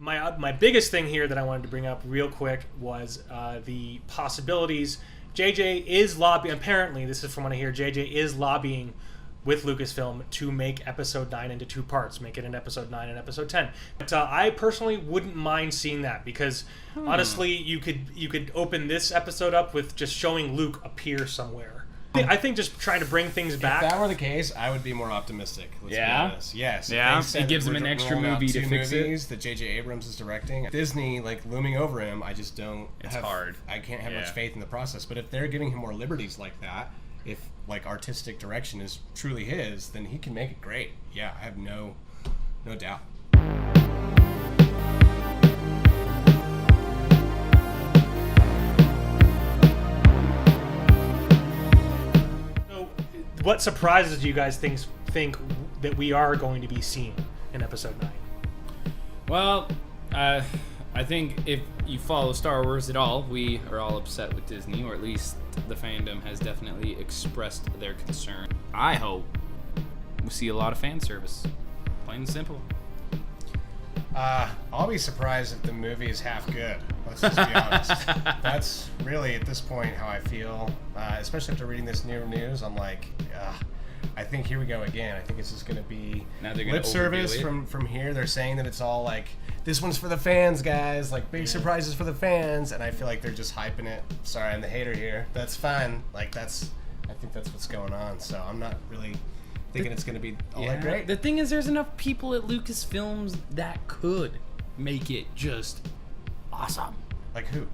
my biggest thing here that I wanted to bring up real quick was the possibilities. JJ is lobbying. Apparently, this is from what I hear. JJ is lobbying with Lucasfilm to make Episode 9 into 2 parts, make it an Episode 9 and Episode 10. But I personally wouldn't mind seeing that because honestly, you could open this episode up with just showing Luke appear somewhere. I think just trying to bring things back. If that were the case, I would be more optimistic. Let's be honest. Yes. Yeah. It gives him an extra movie to fix it. That J.J. Abrams is directing. Disney, looming over him, I just don't. It's hard. I can't have much faith in the process. But if they're giving him more liberties like that, if artistic direction is truly his, then he can make it great. Yeah, I have no doubt. What surprises do you guys think that we are going to be seeing in Episode 9? Well, I think if you follow Star Wars at all, we are all upset with Disney, or at least the fandom has definitely expressed their concern. I hope we see a lot of fan service. Plain and simple. I'll be surprised if the movie is half good. Let's just be honest. That's really, at this point, how I feel. Especially after reading this new news, I'm like, I think here we go again. I think it's just going to be lip service from here. They're saying that it's all this one's for the fans, guys. Big surprises for the fans. And I feel like they're just hyping it. Sorry, I'm the hater here. That's fine. I think that's what's going on. So I'm not really thinking it's going to be all that great. The thing is, there's enough people at Lucasfilms that could make it just awesome. Like who?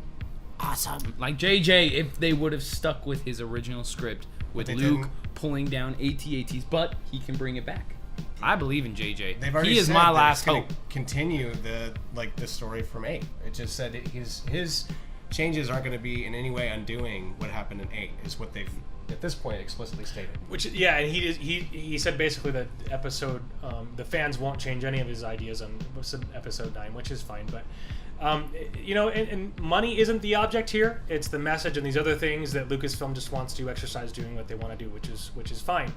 Awesome. Like JJ, if they would have stuck with his original script with Luke pulling down AT-ATs, but he can bring it back. I believe in JJ. They've already he is said my that last it's gonna hope. Continue the story from 8. It just said his changes aren't going to be in any way undoing what happened in 8. Is what they've at this point explicitly stated. And he said basically that the fans won't change any of his ideas on Episode 9, which is fine, but. And money isn't the object here. It's the message and these other things that Lucasfilm just wants to exercise doing what they want to do, which is fine.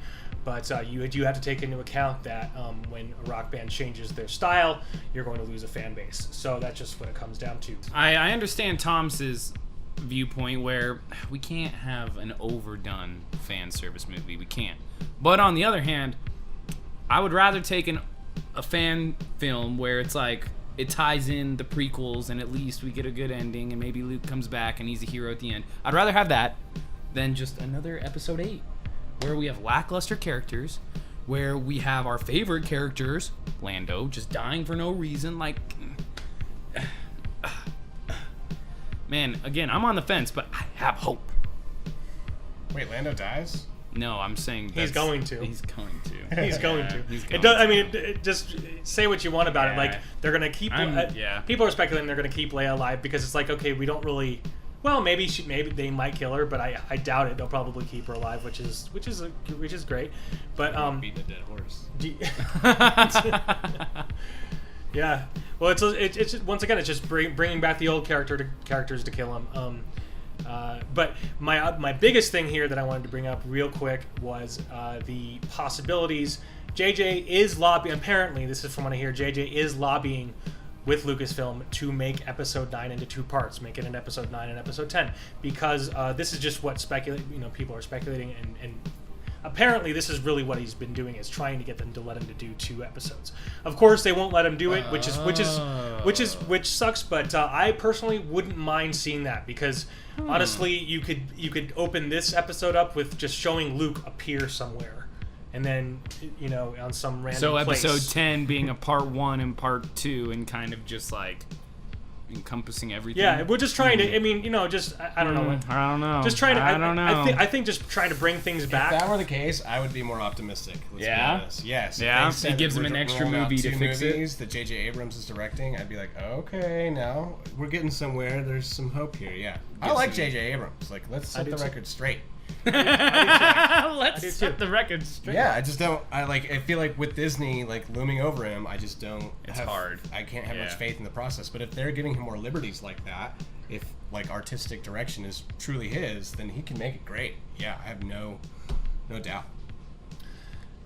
But you do have to take into account that when a rock band changes their style, you're going to lose a fan base. So that's just what it comes down to. I understand Tom's viewpoint where we can't have an overdone fan service movie. We can't. But on the other hand, I would rather take a fan film where it's it ties in the prequels and at least we get a good ending and maybe Luke comes back and he's a hero at the end. I'd rather have that than just another Episode 8 where we have lackluster characters, where we have our favorite characters, Lando, just dying for no reason. Man, again, I'm on the fence, but I have hope. Wait, Lando dies? No, I'm saying he's going to. He's going to. He's going to. He's going just say what you want about it. They're gonna keep. People are speculating they're gonna keep Leia alive because it's okay. We don't really. Well, maybe they might kill her, but I doubt it. They'll probably keep her alive, which is great. But beat a dead horse. Yeah. Well, it's once again it's just bringing back the old characters to kill him. But my biggest thing here that I wanted to bring up real quick was the possibilities. JJ is lobbying. Apparently, this is from what I hear. JJ is lobbying with Lucasfilm to make Episode 9 into 2 parts, make it an Episode 9 and Episode 10, because this is just what people are speculating, and apparently this is really what he's been doing, is trying to get them to let him to do 2 episodes. Of course, they won't let him do it, which sucks. But I personally wouldn't mind seeing that because honestly, you could open this episode up with just showing Luke appear somewhere. And then, on some random place. So Episode 10 being a Part 1 and Part 2 and kind of just encompassing everything. Yeah, we're just trying to, I don't know. I don't know. Just trying to, I don't know. I think just trying to bring things back. If that were the case, I would be more optimistic. Let's be honest. Yes. Yeah, it gives him an extra movie to fix it. That J.J. Abrams is directing, I'd be like, okay, now we're getting somewhere. There's some hope here. Yeah. I like J.J. Abrams. Let's set the record straight. Let's set the record straight. Yeah, I just don't. I feel like with Disney looming over him, I just don't. It's hard. I can't have much faith in the process. But if they're giving him more liberties like that, if artistic direction is truly his, then he can make it great. Yeah, I have no doubt.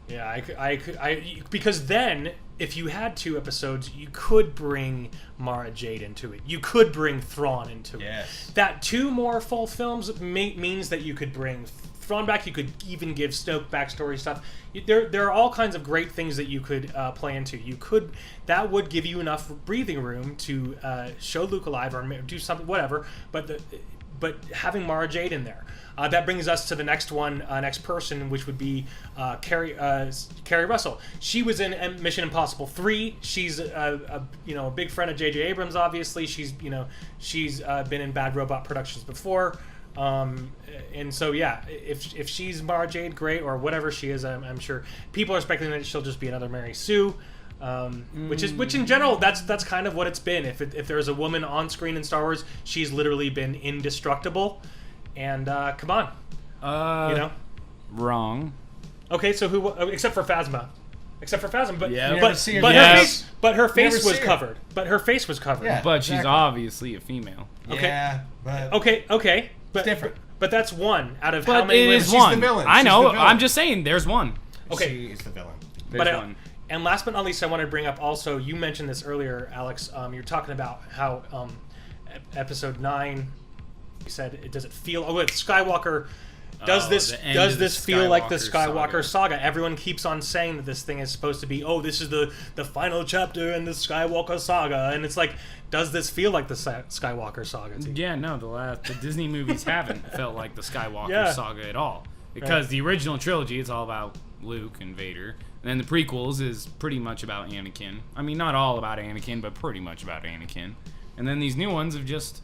Yeah, I because then if you had 2 episodes, you could bring Mara Jade into it. You could bring Thrawn into it. Yes. That 2 more full films means that you could bring Thrawn back. You could even give Snoke backstory stuff. There are all kinds of great things that you could play into. That would give you enough breathing room to show Luke alive or do something, whatever. But having Mara Jade in there. That brings us to the next person, which would be Carrie Russell. She was in Mission Impossible 3. She's a big friend of J.J. Abrams. Obviously, she's been in Bad Robot Productions before, and so yeah, if she's Mara Jade, great, or whatever she is, I'm sure people are speculating that she'll just be another Mary Sue. Which in general, that's kind of what it's been. If there's a woman on screen in Star Wars, she's literally been indestructible. And come on, Wrong. Okay, so who? Except for Phasma, but Yeah. but her face was covered. But her face was covered. Yeah. But she's obviously a female. Okay. Yeah, but Okay, but it's different. But that's one out of But how many? it women- is She's one. the villain. I She's know. the villain. I'm just saying. There's one. Okay. She is the villain. There's But one. and last but not least, I want to bring up also. You mentioned this earlier, Alex. You're talking about how episode 9. You said, does it feel? Oh, it's Skywalker. Does the end this of the feel like the Skywalker Skywalker saga? Everyone keeps on saying that this thing is supposed to be, this is the final chapter in the Skywalker saga, and it's like, does this feel like the Skywalker saga to you? Yeah, no, the Disney movies haven't felt like the Skywalker saga at all. Because Right. the original trilogy is all about Luke and Vader. And then the prequels is pretty much about Anakin. I mean, not all about Anakin, but pretty much about Anakin. And then these new ones have just...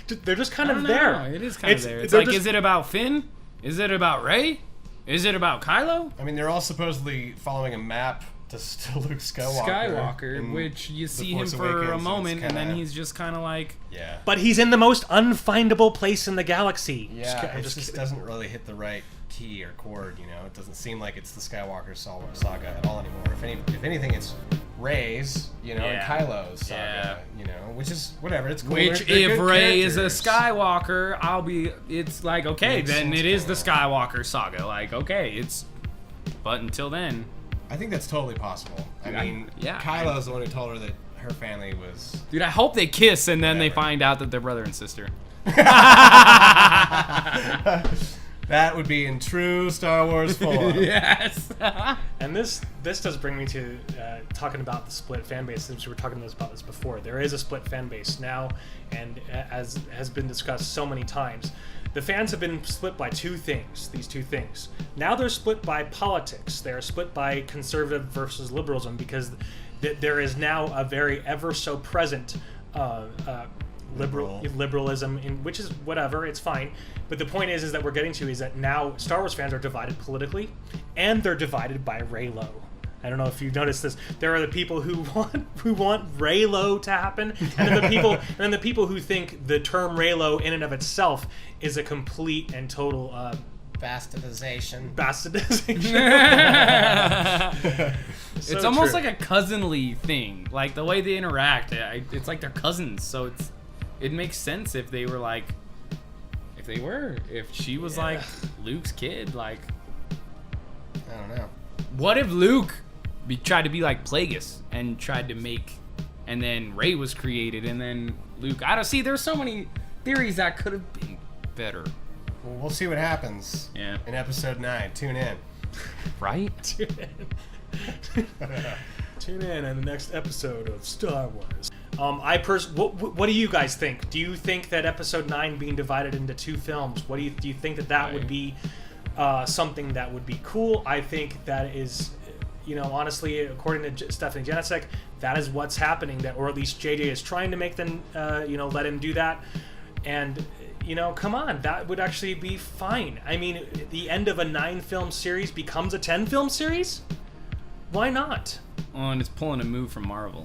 They're just kind I of don't there. know, it is kind of there. It's they're like, just- is it about Finn? Is it about Rey? Is it about Kylo? I mean, they're all supposedly following a map to Luke Skywalker. in which you The see him Force for Awakens, a and moment, it's and then kinda- he's just kind of like... Yeah. But he's in the most unfindable place in the galaxy. Yeah, I'm it just just kidding. doesn't really hit the right key or chord, It doesn't seem like it's the Skywalker saga at all anymore. If anything, it's Rey's, and Yeah. Kylo's saga, which is whatever. It's cool. Which, They're if good Rey is a characters. Skywalker, it's like, okay, Makes then sense it is the now. Skywalker saga. Like, okay, it's... But until then... I think that's totally possible. I mean, yeah. Kylo's the one who told her that her family was. Dude, I hope they kiss and then they Whatever. find out that they're brother and sister. That would be in true Star Wars form. Yes. And this does bring me to talking about the split fan base, since we were talking about this before. There is a split fan base now, and as has been discussed so many times, the fans have been split by these two things. Now they're split by politics. They're split by conservative versus liberalism, because there is now a very ever so present liberalism, which is whatever, it's fine. But the point is that we're getting to is that now Star Wars fans are divided politically, and they're divided by Reylo. I don't know if you've noticed this. There are the people who want Reylo to happen, and then the people who think the term Reylo in and of itself is a complete and total Bastardization. It's almost like a cousinly thing. Like, the way they interact, it's like they're cousins. So it makes sense if they were like... If she was like Luke's kid, like... I don't know. What if Luke tried to be like Plagueis and tried to make, and then Rey was created, and then Luke? I don't see. There's so many theories that could have been better. Well, we'll see what happens. Yeah. In episode 9. Tune in. Right? Tune in on the next episode of Star Wars. What do you guys think? Do you think that episode 9 being divided into 2 films? Do you think that would be something that would be cool? I think that is, honestly, according to Stephanie Janicek, that is what's happening. Or at least JJ is trying to make them, let him do that. And come on, that would actually be fine. I mean, the end of a 9-film series becomes a 10-film series. Why not? Oh, and it's pulling a move from Marvel.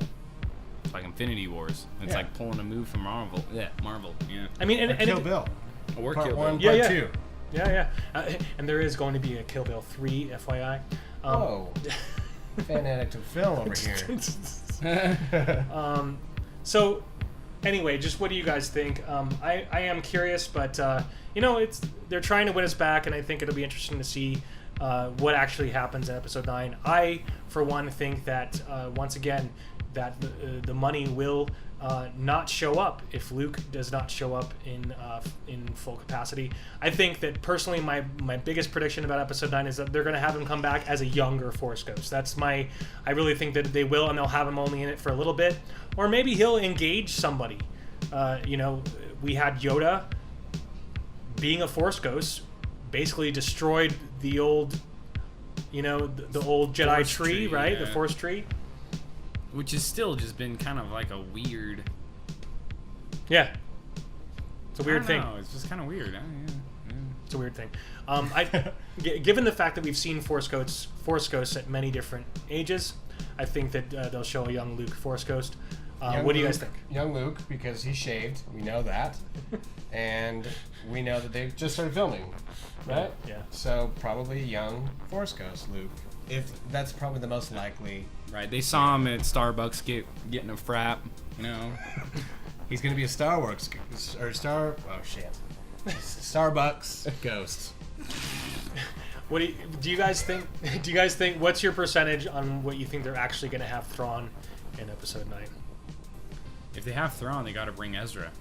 It's like Infinity Wars. It's like pulling a move from Marvel. Yeah, Marvel. Yeah. I mean, and Kill Bill. Or Part Kill 1, Bill. Part 2. Yeah. And there is going to be a Kill Bill 3, FYI. Whoa. Fan addict of film over here. So, anyway, just what do you guys think? I am curious, but they're trying to win us back, and I think it'll be interesting to see what actually happens in Episode 9. I, for one, think that once again that the money will not show up if Luke does not show up in full capacity. I think that personally, my biggest prediction about Episode 9 is that they're going to have him come back as a younger Force Ghost. I really think that they will, and they'll have him only in it for a little bit, or maybe he'll engage somebody. We had Yoda being a Force Ghost, basically destroyed the old, the old Jedi Force tree, right? yeah. The Force tree. Which has still just been kind of like a weird... Yeah. It's a weird thing. No, it's just kind of weird. It's a weird thing. Given the fact that we've seen Force Ghosts at many different ages, I think that they'll show a young Luke Force Ghost. What do you guys think? Young Luke, because he's shaved. We know that. And we know that they've just started filming, right? Yeah. So probably young Force Ghost Luke. If that's probably the most likely. Right, they saw him at Starbucks getting a frap, He's gonna be a Starbucks ghost. What do you guys think? Do you guys think? What's your percentage on what you think they're actually going to have Thrawn in Episode 9? If they have Thrawn, they got to bring Ezra.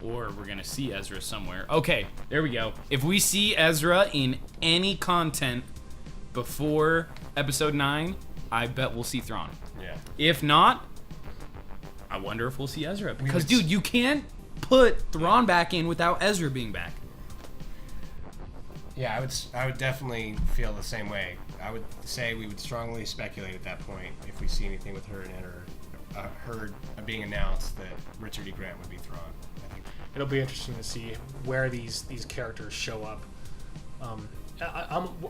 Or we're going to see Ezra somewhere. Okay, there we go. If we see Ezra in any content before Episode 9, I bet we'll see Thrawn. Yeah. If not, I wonder if we'll see Ezra. Because, dude, you can't put Thrawn back in without Ezra being back. Yeah, I would definitely feel the same way. I would say we would strongly speculate at that point if we see anything with her and her being announced that Richard E. Grant would be Thrawn. I think It'll be interesting to see where these characters show up.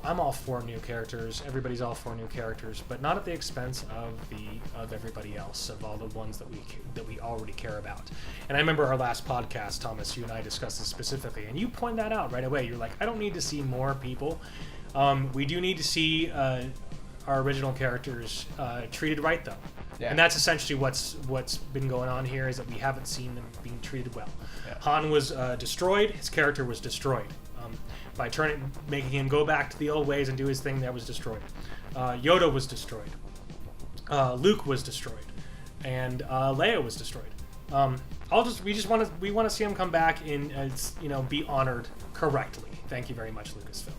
I'm all for new characters. Everybody's all for new characters, but not at the expense of everybody else, of all the ones that we already care about. And I remember our last podcast, Thomas, you and I discussed this specifically, and you pointed that out right away. You're like, I don't need to see more people. We do need to see our original characters treated right, though. Yeah. And that's essentially what's been going on here, is that we haven't seen them being treated well. Yeah. Han was destroyed. His character was destroyed. By making him go back to the old ways and do his thing, that was destroyed. Yoda was destroyed. Luke was destroyed, and Leia was destroyed. We want to see him come back and be honored correctly. Thank you very much, Lucasfilm.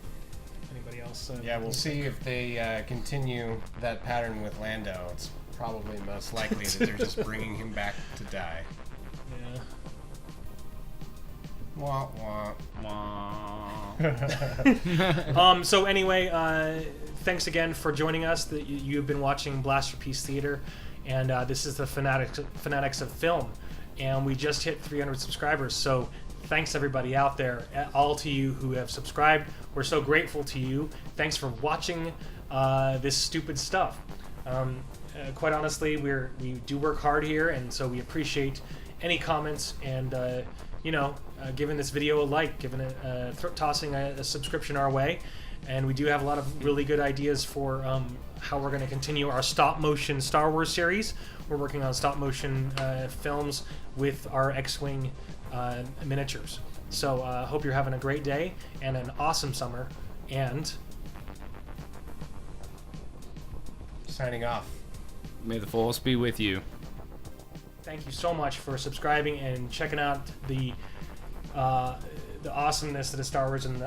Anybody else? Yeah, we'll see if they continue that pattern with Lando. It's probably most likely that they're just bringing him back to die. Yeah. Wah, wah. Wah. So anyway, thanks again for joining us. You've been watching Blasterpiece Theater, and this is the Fanatics of Film, and we just hit 300 subscribers. So thanks everybody out there, all to you who have subscribed. We're so grateful to you. Thanks for watching this stupid stuff. Quite honestly, we do work hard here, and so we appreciate any comments and giving this video a like, tossing a subscription our way. And we do have a lot of really good ideas for how we're going to continue our stop-motion Star Wars series. We're working on stop-motion films with our X-Wing miniatures. So hope you're having a great day and an awesome summer. And Signing off. May the Force be with you. thank you so much for subscribing and checking out the awesomeness of the Star Wars and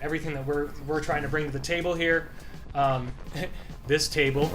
everything that we're trying to bring to the table here. This table